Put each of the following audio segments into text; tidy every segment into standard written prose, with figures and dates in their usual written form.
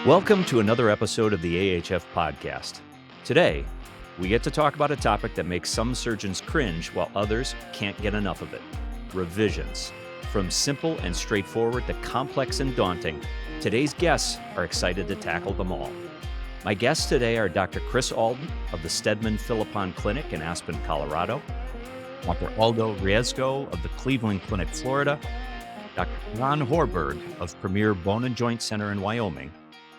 Welcome to another episode of the AHF podcast. Today, we get to talk about a topic that makes some surgeons cringe while others can't get enough of it: revisions. From simple and straightforward to complex and daunting, today's guests are excited to tackle them all. My guests today are Dr. Chris Alden of the Steadman Philippon Clinic in Aspen, Colorado, Dr. Aldo Riesgo of the Cleveland Clinic, Florida, Dr. Ron Horberg of Premier Bone and Joint Center in Wyoming,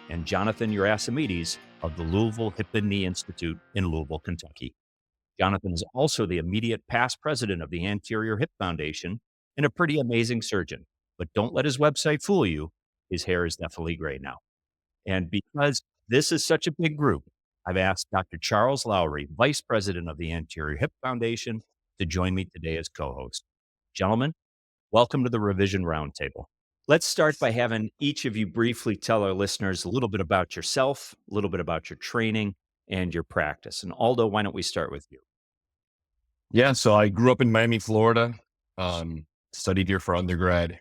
and Jonathan Urasimides of the Louisville Hip and Knee Institute in Louisville, Kentucky. Jonathan is also the immediate past president of the Anterior Hip Foundation and a pretty amazing surgeon. But don't let his website fool you. His hair is definitely gray now. And because this is such a big group, I've asked Dr. Charles Lowry, vice president of the Anterior Hip Foundation, to join me today as co-host. Gentlemen, welcome to the Revision Roundtable. Let's start by having each of you briefly tell our listeners a little bit about yourself, a little bit about your training and your practice. And Aldo, why don't we start with you? Yeah, so I grew up in Miami, Florida, studied here for undergrad,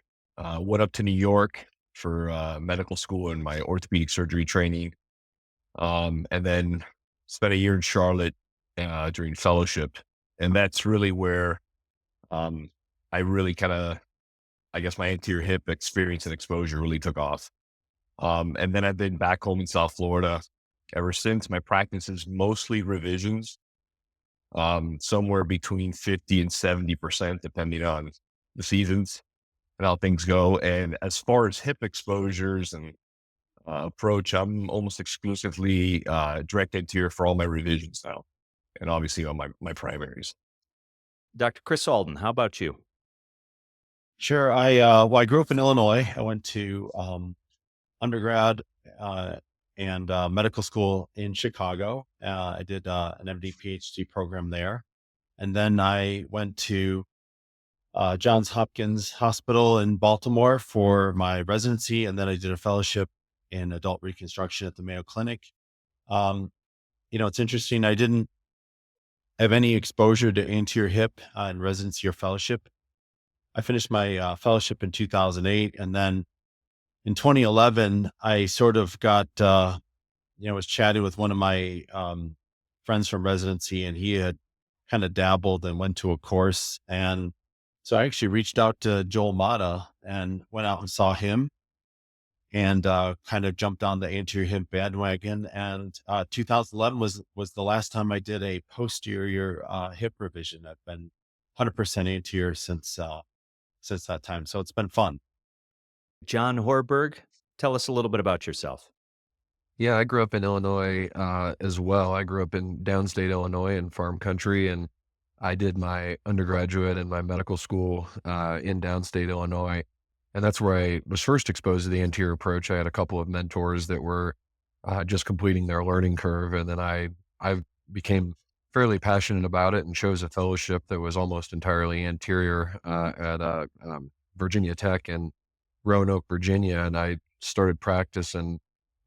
went up to New York for medical school and my orthopedic surgery training, and then spent a year in Charlotte during fellowship. And that's really where I really I guess my anterior hip experience and exposure really took off. And then I've been back home in South Florida ever since. My practice is mostly revisions, somewhere between 50 and 70%, depending on the seasons and how things go. And as far as hip exposures and approach, I'm almost exclusively direct anterior for all my revisions now, and obviously on my primaries. Dr. Chris Alden, how about you? Sure. I grew up in Illinois. I went to undergrad and medical school in Chicago. I did an MD PhD program there. And then I went to Johns Hopkins Hospital in Baltimore for my residency. And then I did a fellowship in adult reconstruction at the Mayo Clinic. It's interesting. I didn't have any exposure to anterior hip in residency or fellowship. I finished my fellowship in 2008. And then in 2011, I sort of got, was chatting with one of my friends from residency, and he had kind of dabbled and went to a course. And so I actually reached out to Joel Mata and went out and saw him and kind of jumped on the anterior hip bandwagon. And 2011 was the last time I did a posterior hip revision. I've been 100% anterior since that time. So it's been fun. John Horberg, tell us a little bit about yourself. Yeah, I grew up in Illinois as well. I grew up in downstate Illinois in farm country, and I did my undergraduate and my medical school in downstate Illinois. And that's where I was first exposed to the anterior approach. I had a couple of mentors that were just completing their learning curve. And then I became fairly passionate about it and chose a fellowship that was almost entirely anterior at Virginia Tech in Roanoke, Virginia. And I started practice and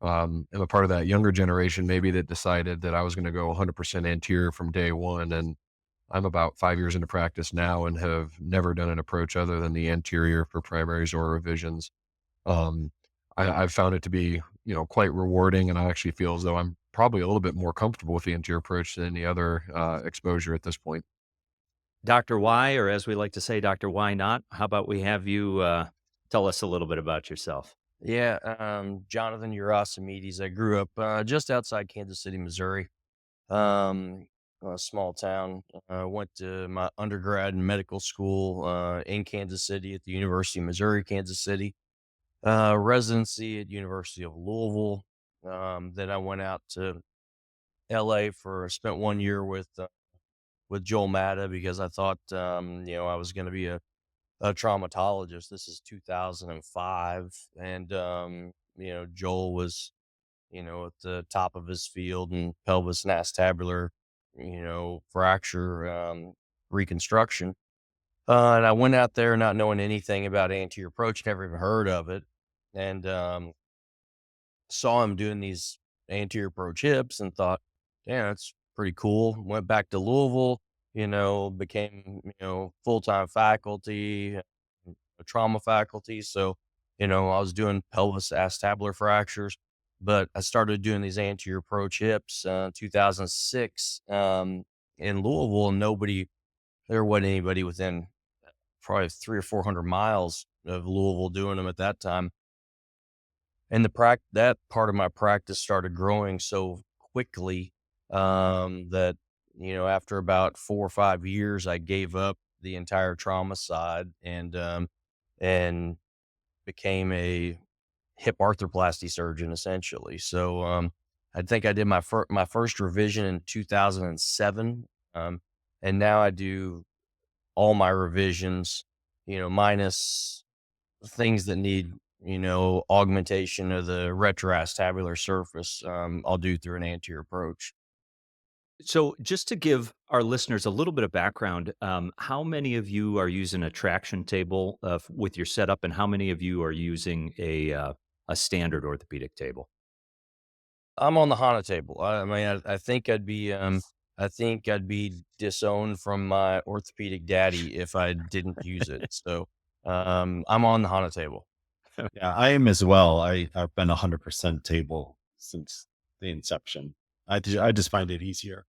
am a part of that younger generation maybe that decided that I was going to go 100% anterior from day one. And I'm about 5 years into practice now and have never done an approach other than the anterior for primaries or revisions. I've found it to be, quite rewarding, and I actually feel as though I'm probably a little bit more comfortable with the anterior approach than any other exposure at this point. Dr. Y, or as we like to say, Dr. Why Not, how about we have you tell us a little bit about yourself? Yeah, Jonathan Urasimides. I grew up just outside Kansas City, Missouri, a small town. Went to my undergrad and medical school in Kansas City at the University of Missouri, Kansas City. Residency at University of Louisville. Then I went out to LA spent 1 year with Joel Mata because I thought, I was going to be a traumatologist. This is 2005. And, Joel was, at the top of his field in pelvis and acetabular, fracture reconstruction. And I went out there not knowing anything about anterior approach, never even heard of it. And saw him doing these anterior approach hips and thought, yeah, that's pretty cool. Went back to Louisville, became, full-time faculty, trauma faculty. So, I was doing pelvis acetabular fractures, but I started doing these anterior approach hips, 2006, in Louisville, and there wasn't anybody within probably 300 or 400 miles of Louisville doing them at that time. And that part of my practice started growing so quickly, that, after about 4 or 5 years, I gave up the entire trauma side and became a hip arthroplasty surgeon essentially. So, I think I did my first revision in 2007. And now I do all my revisions, minus things that need, augmentation of the retroacetabular surface. I'll do through an anterior approach. So, just to give our listeners a little bit of background, how many of you are using a traction table with your setup, and how many of you are using a standard orthopedic table? I'm on the HANA table. I mean, I think I'd be disowned from my orthopedic daddy if I didn't use it. So, I'm on the HANA table. Yeah, I am as well. I've been 100% table since the inception. I just find it easier.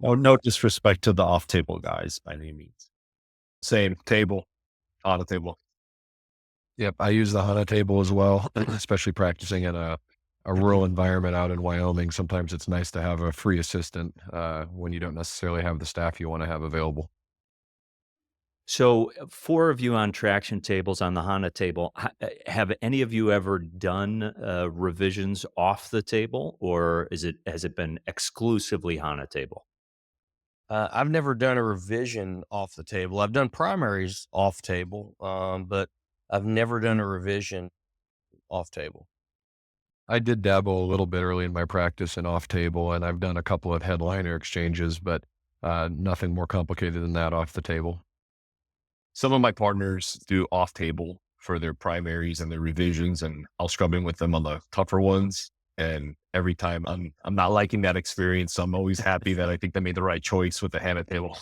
No disrespect to the off table guys by any means. Same table, on a table. Yep, I use the HANA table as well, especially practicing in a rural environment out in Wyoming. Sometimes it's nice to have a free assistant when you don't necessarily have the staff you want to have available. So, four of you on traction tables on the HANA table. Have any of you ever done revisions off the table, or has it been exclusively HANA table? I've never done a revision off the table. I've done primaries off table, but I've never done a revision off table. I did dabble a little bit early in my practice in off table, and I've done a couple of headliner exchanges, but nothing more complicated than that off the table. Some of my partners do off table for their primaries and their revisions, and I'll scrub in with them on the tougher ones. And every time I'm not liking that experience. So I'm always happy that I think they made the right choice with the HANA table.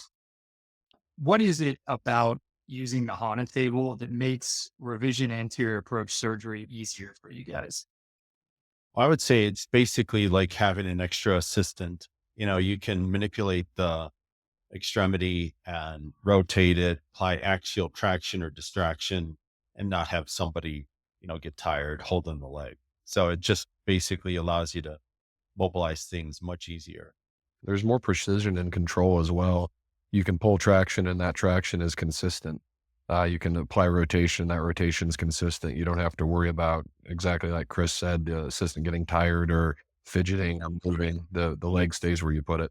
What is it about using the HANA table that makes revision anterior approach surgery easier for you guys? I would say it's basically like having an extra assistant. You can manipulate the extremity and rotate it, apply axial traction or distraction, and not have somebody, get tired holding the leg. So it just basically allows you to mobilize things much easier. There's more precision and control as well. You can pull traction and that traction is consistent. You can apply rotation, that rotation is consistent. You don't have to worry about, exactly like Chris said, the assistant getting tired or fidgeting or moving. The leg stays where you put it.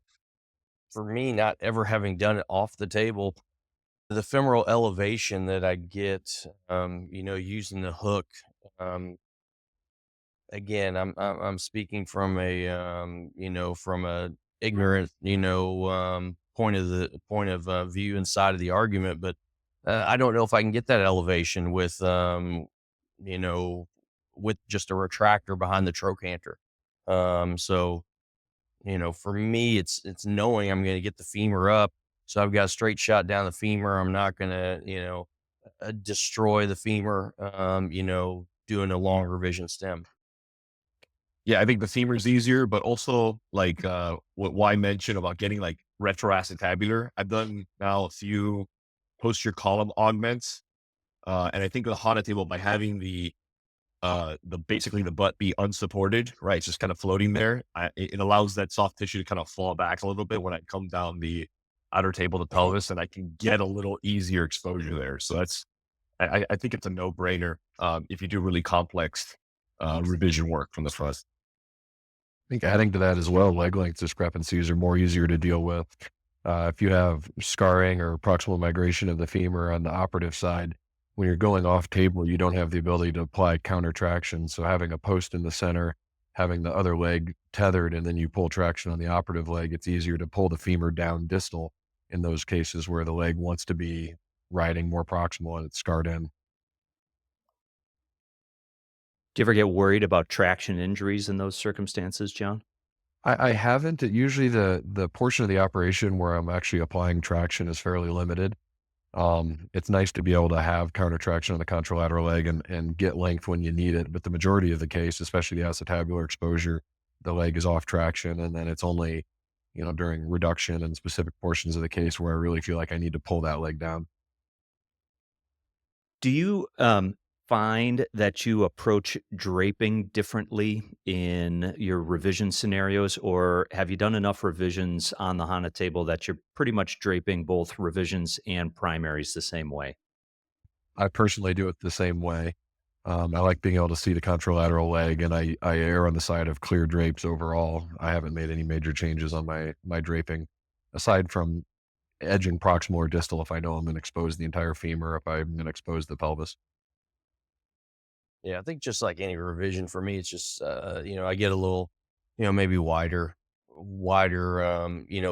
For me, not ever having done it off the table, the femoral elevation that I get, using the hook, again, I'm speaking from from a ignorant, point of view inside of the argument, but I don't know if I can get that elevation you know, with just a retractor behind the trochanter. So, for me, it's knowing I'm going to get the femur up. So I've got a straight shot down the femur. I'm not going to, destroy the femur, doing a long revision stem. Yeah, I think the femur is easier, but also like what Y mentioned about getting like retroacetabular. I've done now a few posterior column augments, and I think the HANA table, by having the basically the butt be unsupported, right? It's just kind of floating there. It allows that soft tissue to kind of fall back a little bit when I come down the outer table, the pelvis, and I can get a little easier exposure there. So I think it's a no brainer if you do really complex revision work from the front. I think adding to that as well, leg length discrepancies are more easier to deal with. If you have scarring or proximal migration of the femur on the operative side, when you're going off table, you don't have the ability to apply counter traction. So having a post in the center, having the other leg tethered, and then you pull traction on the operative leg, it's easier to pull the femur down distal in those cases where the leg wants to be riding more proximal and it's scarred in. Do you ever get worried about traction injuries in those circumstances, John? I haven't. Usually the portion of the operation where I'm actually applying traction is fairly limited. It's nice to be able to have counter traction on the contralateral leg and get length when you need it. But the majority of the case, especially the acetabular exposure, the leg is off traction. And then it's only, during reduction and specific portions of the case where I really feel like I need to pull that leg down. Do you find that you approach draping differently in your revision scenarios, or have you done enough revisions on the HANA table that you're pretty much draping both revisions and primaries the same way? I personally do it the same way. I like being able to see the contralateral leg, and I err on the side of clear drapes overall. I haven't made any major changes on my draping, aside from edging proximal or distal if I know I'm going to expose the entire femur, if I'm going to expose the pelvis. Yeah, I think just like any revision for me, it's just I get a little, maybe wider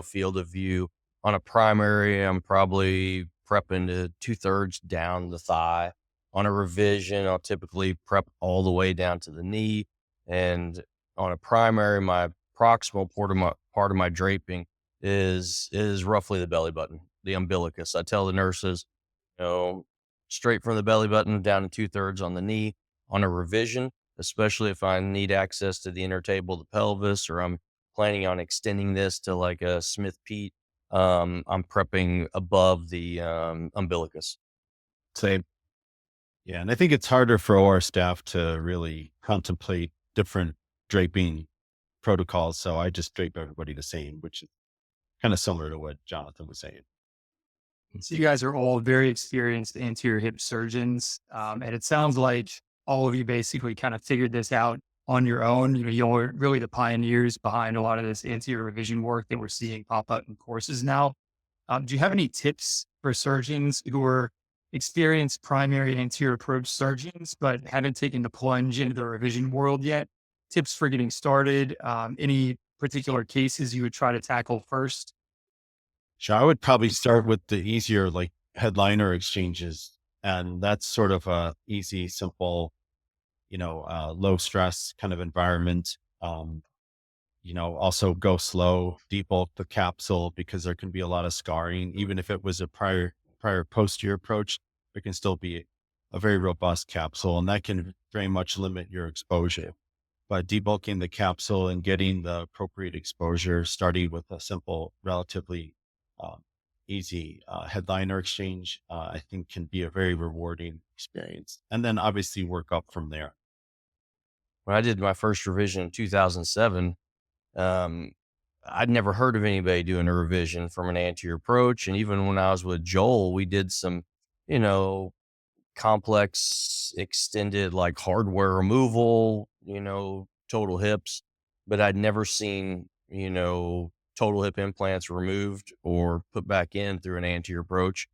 field of view. On a primary, I'm probably prepping to 2/3 down the thigh. On a revision, I'll typically prep all the way down to the knee. And on a primary, my proximal part of my draping is roughly the belly button, the umbilicus. I tell the nurses, you know, straight from the belly button down to 2/3 on the knee. On a revision, especially if I need access to the inner table of the pelvis, or I'm planning on extending this to like a Smith Pete, I'm prepping above the umbilicus. Same. Yeah, and I think it's harder for OR staff to really contemplate different draping protocols. So I just drape everybody the same, which is kind of similar to what Jonathan was saying. So you guys are all very experienced anterior hip surgeons, and it sounds like all of you basically kind of figured this out on your own. You're really the pioneers behind a lot of this anterior revision work that we're seeing pop up in courses now. Do you have any tips for surgeons who are experienced primary anterior approach surgeons, but haven't taken the plunge into the revision world yet? Tips for getting started? Any particular cases you would try to tackle first? So I would probably start with the easier, like headliner exchanges. And that's sort of a easy, simple, low stress kind of environment. Also go slow, debulk the capsule because there can be a lot of scarring. Even if it was a prior posterior approach, it can still be a very robust capsule, and that can very much limit your exposure. But debulking the capsule and getting the appropriate exposure, starting with a simple, relatively um, easy headliner exchange, I think can be a very rewarding experience. And then obviously work up from there. When I did my first revision in 2007, um, I'd never heard of anybody doing a revision from an anterior approach. And even when I was with Joel, we did some, you know, complex extended like hardware removal, total hips, but I'd never seen, total hip implants removed or put back in through an anterior approach.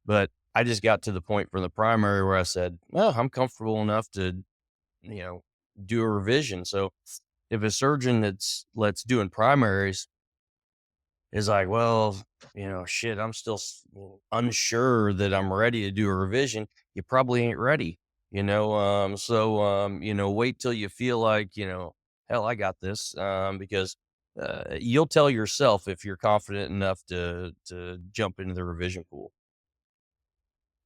But I just got to the point from the primary where I said, well, I'm comfortable enough to, you know, do a revision. So if a surgeon let's doing primaries is like, well, shit, I'm still unsure that I'm ready to do a revision. You probably ain't ready, wait till you feel like, hell, I got this, because you'll tell yourself if you're confident enough to jump into the revision pool.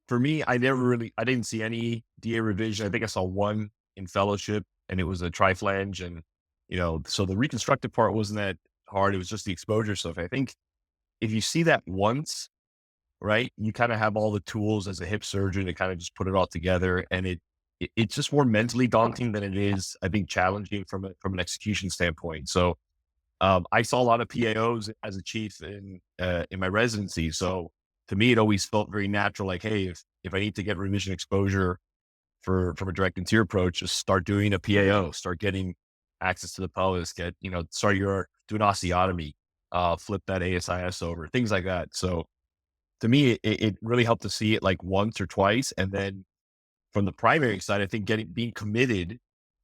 For me, I didn't see any DA revision. I think I saw one in fellowship, and it was a triflange. And, so the reconstructive part wasn't that hard. It was just the exposure stuff. I think if you see that once, right, you kind of have all the tools as a hip surgeon to kind of just put it all together. And it's just more mentally daunting than it is, I think, challenging from an execution standpoint. So I saw a lot of PAOs as a chief in my residency. So to me, it always felt very natural. Like, hey, if I need to get revision exposure from a direct anterior approach, just start doing a PAO, start getting access to the pelvis, start doing osteotomy, flip that ASIS over, things like that. So to me, it really helped to see it like once or twice, and then from the primary side, I think being committed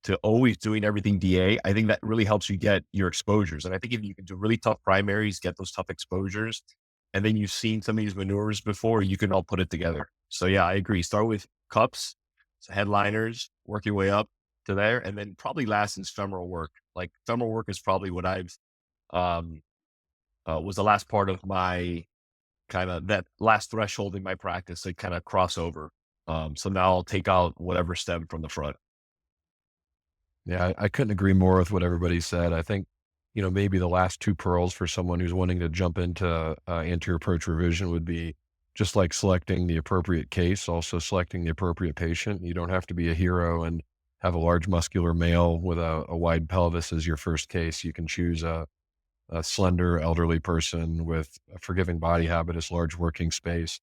to always doing everything DA, I think that really helps you get your exposures. And I think if you can do really tough primaries, get those tough exposures, and then you've seen some of these maneuvers before, you can all put it together. So yeah, I agree. Start with cups, so headliners, work your way up to there, and then probably last is femoral work. Like femoral work is probably what I've was the last part of my kind of that last threshold in my practice, they kind of cross over. So now I'll take out whatever stem from the front. Yeah, I couldn't agree more with what everybody said. I think, maybe the last two pearls for someone who's wanting to jump into anterior approach revision would be just like selecting the appropriate case, also selecting the appropriate patient. You don't have to be a hero and have a large muscular male with a wide pelvis as your first case. You can choose a slender elderly person with a forgiving body habitus, large working space.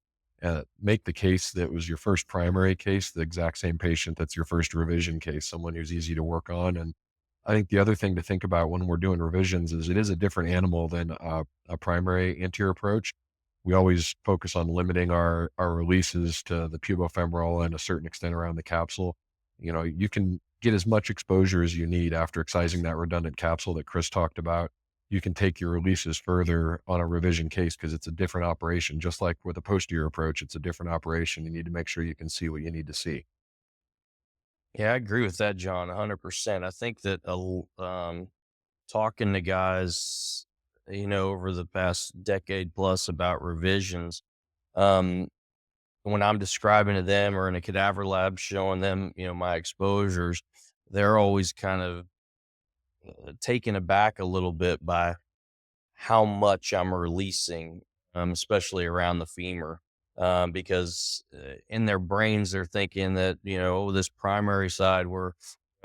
Make the case that was your first primary case the exact same patient that's your first revision case, someone who's easy to work on. And I think the other thing to think about when we're doing revisions is it is a different animal than a primary anterior approach. We always focus on limiting our releases to the pubofemoral and a certain extent around the capsule. You can get as much exposure as you need after excising that redundant capsule that Chris talked about. You can take your releases further on a revision case because it's a different operation. Just like with a posterior approach, it's a different operation. You need to make sure you can see what you need to see. Yeah, I agree with that, John, 100%. I think that talking to guys, over the past decade plus about revisions, um, when I'm describing to them or in a cadaver lab showing them, my exposures, they're always kind of taken aback a little bit by how much I'm releasing, especially around the femur, because in their brains they're thinking that this primary side we're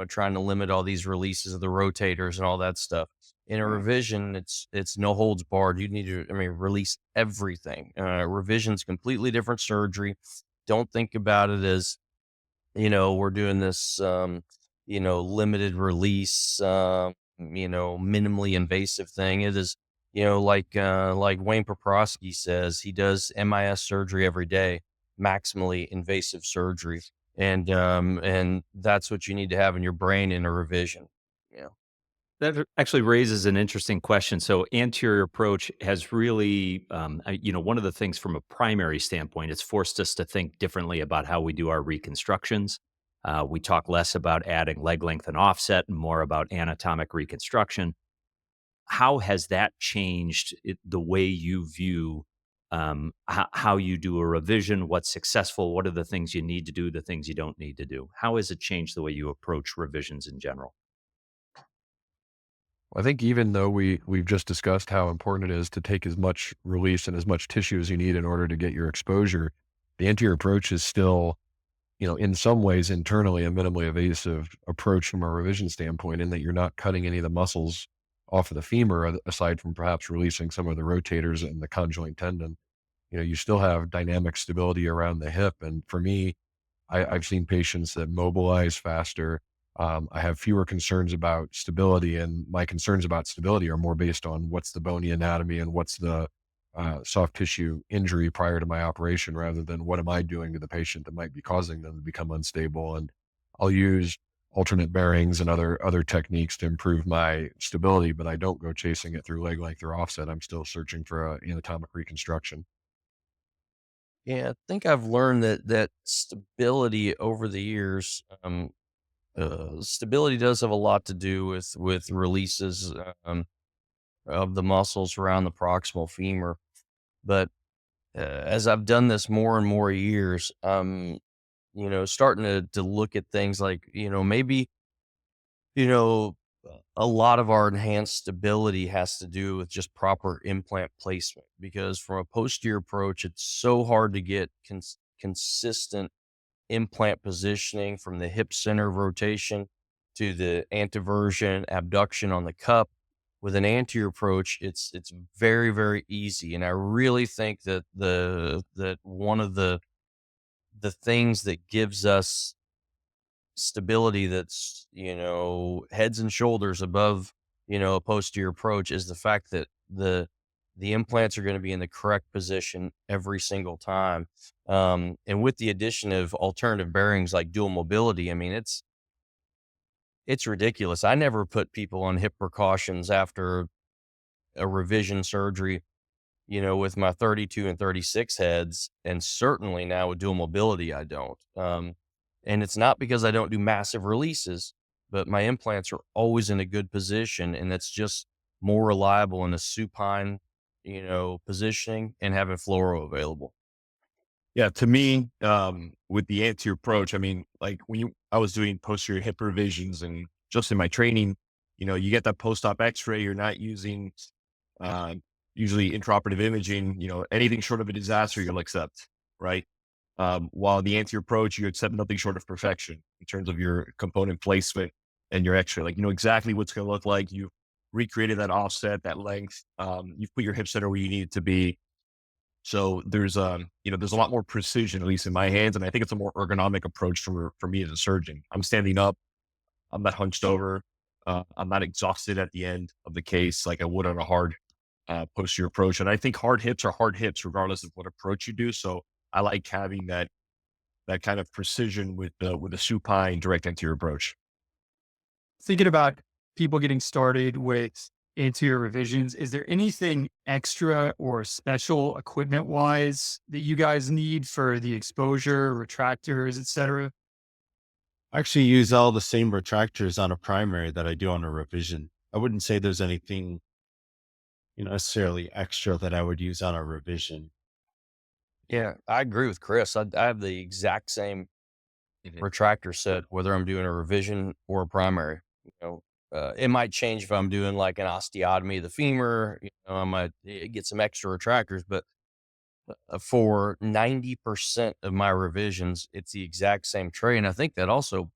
trying to limit all these releases of the rotators and all that stuff. In a revision, it's no holds barred. You need to, release everything. Revision's completely different surgery. Don't think about it as we're doing this, limited release, minimally invasive thing. It is, like Wayne Paprosky says, he does MIS surgery every day, maximally invasive surgery. And that's what you need to have in your brain in a revision. Yeah. That actually raises an interesting question. So, anterior approach has really, one of the things from a primary standpoint, it's forced us to think differently about how we do our reconstructions. We talk less about adding leg length and offset and more about anatomic reconstruction. How has that changed the way you view how you do a revision? What's successful? What are the things you need to do? The things you don't need to do? How has it changed the way you approach revisions in general? I think even though we've just discussed how important it is to take as much release and as much tissue as you need in order to get your exposure, the anterior approach is still, in some ways internally a minimally invasive approach from a revision standpoint, in that you're not cutting any of the muscles off of the femur, aside from perhaps releasing some of the rotators and the conjoint tendon. You still have dynamic stability around the hip. And for me, I've seen patients that mobilize faster. I have fewer concerns about stability, and my concerns about stability are more based on what's the bony anatomy and what's the soft tissue injury prior to my operation, rather than what am I doing to the patient that might be causing them to become unstable. And I'll use alternate bearings and other techniques to improve my stability, but I don't go chasing it through leg length or offset. I'm still searching for anatomic reconstruction. Yeah, I think I've learned that stability over the years, stability does have a lot to do with releases of the muscles around the proximal femur. But as I've done this more and more years, starting to look at things like maybe you know a lot of our enhanced stability has to do with just proper implant placement, because from a posterior approach, it's so hard to get consistent implant positioning from the hip center of rotation to the anteversion abduction on the cup. With an anterior approach, it's very, very easy. And I really think that that one of the things that gives us stability that's heads and shoulders above a posterior approach is the fact that the implants are going to be in the correct position every single time. And with the addition of alternative bearings like dual mobility, it's ridiculous. I never put people on hip precautions after a revision surgery, with my 32 and 36 heads, and certainly now with dual mobility, I don't. And it's not because I don't do massive releases, but my implants are always in a good position, and it's just more reliable in a supine positioning and having fluoro available. Yeah, to me, with the anterior approach, I mean, like I was doing posterior hip revisions and just in my training, you get that post-op x-ray, you're not using, uh, usually intraoperative imaging, anything short of a disaster, you'll accept, right? While the anterior approach, you accept nothing short of perfection in terms of your component placement and your x-ray. Like, exactly what's going to look like. You recreated that offset, that length. You've put your hip center where you need it to be. So there's there's a lot more precision, at least in my hands. And I think it's a more ergonomic approach for me as a surgeon. I'm standing up. I'm not hunched over. I'm not exhausted at the end of the case like I would on a hard posterior approach. And I think hard hips are hard hips, regardless of what approach you do. So I like having that kind of precision with a supine direct anterior approach. Thinking about people getting started with anterior revisions, is there anything extra or special equipment wise that you guys need for the exposure, retractors, et cetera? I actually use all the same retractors on a primary that I do on a revision. I wouldn't say there's anything, necessarily extra that I would use on a revision. Yeah, I agree with Chris. I have the exact same retractor set, whether I'm doing a revision or a primary. It might change if I'm doing like an osteotomy of the femur. I might get some extra retractors, but for 90% of my revisions, it's the exact same tray. And I think that also,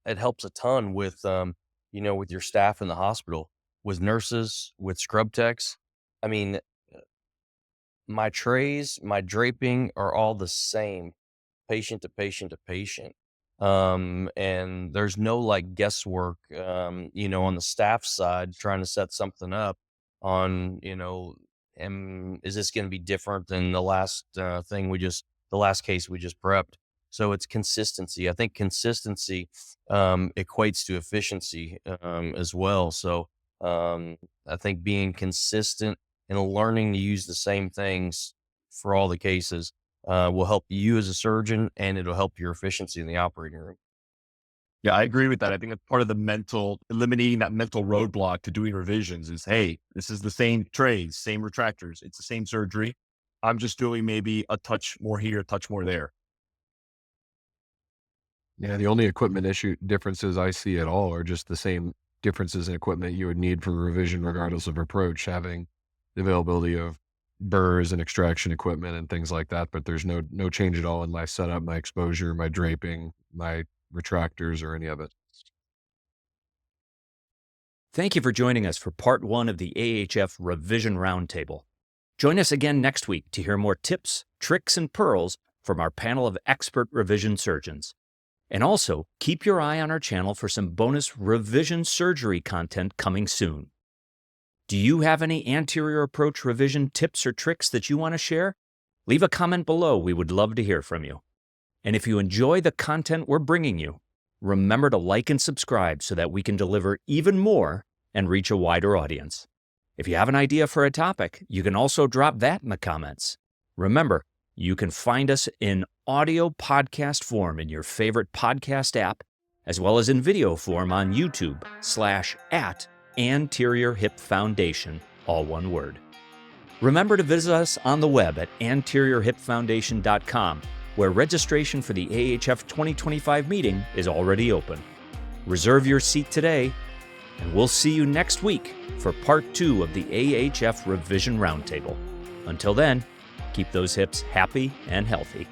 it helps a ton with, with your staff in the hospital, with nurses, with scrub techs. I mean, my trays, my draping are all the same, patient to patient to patient. And there's no like guesswork, on the staff side trying to set something up on, is this going to be different than the last the last case we just prepped? So it's consistency. I think consistency equates to efficiency as well. So I think being consistent and learning to use the same things for all the cases will help you as a surgeon, and it'll help your efficiency in the operating room. Yeah, I agree with that. I think that's part of the eliminating that mental roadblock to doing revisions is, hey, this is the same trays, same retractors. It's the same surgery. I'm just doing maybe a touch more here, a touch more there. Yeah, the only equipment issue differences I see at all are just the same differences in equipment you would need for revision, regardless of approach, having the availability of burrs and extraction equipment and things like that. But there's no change at all in my setup, my exposure, my draping, my retractors, or any of it. Thank you for joining us for part 1 of the AHF Revision Roundtable. Join us again next week to hear more tips, tricks, and pearls from our panel of expert revision surgeons. And also, keep your eye on our channel for some bonus revision surgery content coming soon. Do you have any anterior approach revision tips or tricks that you want to share? Leave a comment below. We would love to hear from you. And if you enjoy the content we're bringing you, remember to like and subscribe so that we can deliver even more and reach a wider audience. If you have an idea for a topic, you can also drop that in the comments. Remember, you can find us in audio podcast form in your favorite podcast app, as well as in video form on YouTube /@Anterior Hip Foundation, all one word. Remember to visit us on the web at anteriorhipfoundation.com, where registration for the AHF 2025 meeting is already open. Reserve your seat today, and we'll see you next week for part 2 of the AHF Revision Roundtable. Until then, keep those hips happy and healthy.